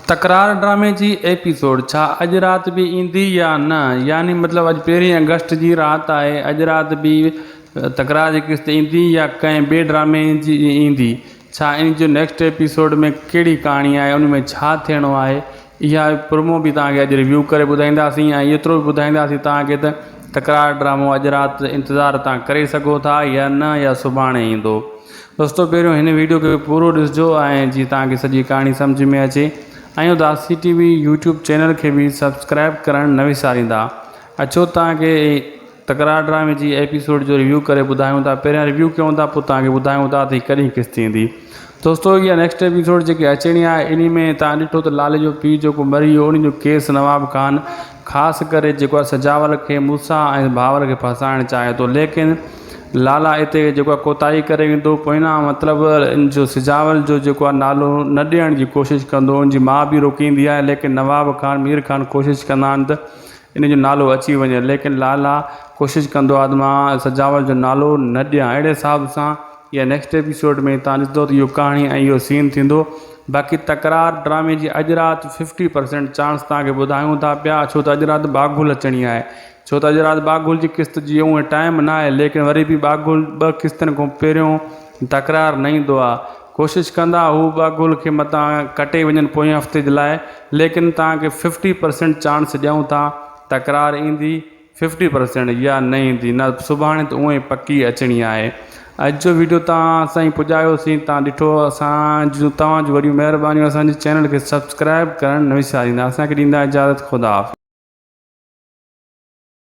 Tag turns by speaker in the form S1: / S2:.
S1: तकरार ड्रामे जी एपिसोड छा अॼु राति बि ईंदी या न, यानी मतिलबु अॼु 1 अगस्त जी राति आहे, अॼु राति बि तकरार जी किस्त ईंदी या कंहिं ॿिए ड्रामे जी ईंदी। छा इन जो नेक्स्ट एपिसोड में कहिड़ी कहाणी आहे, उन में छा थियणो आहे, इहा प्रोमो बि तव्हांखे अॼु रिव्यू करे ॿुधाईंदासीं ऐं एतिरो बि ॿुधाईंदासीं तव्हांखे त तकरार ड्रामो अॼु राति इंतज़ारु तव्हां करे सघो था या न, या सुभाणे ईंदो। दोस्तों पहिरियों हिन वीडियो खे पूरो ॾिसिजो ऐं जीअं तव्हांखे सॼी कहाणी सम्झ में अचे। ऐं उदासी टीवी यूट्यूब चैनल के भी सब्सक्राइब करण न विसारींदा। अचो तव्हांखे तकरार ड्रामे जी एपिसोड जो रिव्यू करे ॿुधायूं था। पहिरियां रिव्यू कयूं था, पोइ तव्हांखे ॿुधायूं था त कॾहिं किस्त ईंदी। दोस्तों इहा नेक्स्ट एपिसोड जेकी अचणी आहे, इन में तव्हां ॾिठो त लाल जो पीउ जेको मरी वियो, उन जो केस नवाब खान ख़ासि करे जेको आहे सजावल खे मूंसां ऐं भाउर खे फसाइणु चाहे थो, लेकिन लाला हिते जेको आहे कोताही करे वेंदो। पोइना मतिलबु इन जो सिजावल जो जेको आहे नालो न ॾियण जी कोशिशि कंदो, उनजी माउ बि रोकींदी आहे, लेकिन नवाब खान मीर खान कोशिशि कंदा आहिनि त इन जो नालो अची वञे, लेकिन लाला कोशिशि कंदो आहे त मां सजावल जो नालो न ॾियां। अहिड़े हिसाब सां इहा नेक्स्ट एपिसोड में तव्हां ॾिसंदो त इहो कहाणी ऐं इहो सीन थींदो। बाक़ी तकरार ड्रामे जी अॼु राति 50% चांस तव्हांखे ॿुधायूं था पिया, छो त अॼु राति बागुल अचणी आहे। छो त अॼु राति बागुल जी किस्त जी उहे टाइम न आहे, लेकिन वरी बि बागुल 2 किस्तनि खां पहिरियों तकरार न ईंदो आहे। कोशिशि कंदा हू बागुल खे मतां कटे वञनि पोएं हफ़्ते जे लाइ, लेकिन तव्हांखे 50% चांस ॾियूं था तकरार ईंदी, 50% या न ईंदी, न सुभाणे त उहे पकी अचणी आहे। अॼु जो वीडियो तव्हां असां पुॼायोसीं, तव्हां ॾिठो, असांजो तव्हांजो वॾियूं महिरबानियूं। असांजे चैनल खे सब्सक्राइब करणु न विसारींदा। असांखे ॾींदा इजाज़त। ख़ुदा हाफ़िज़।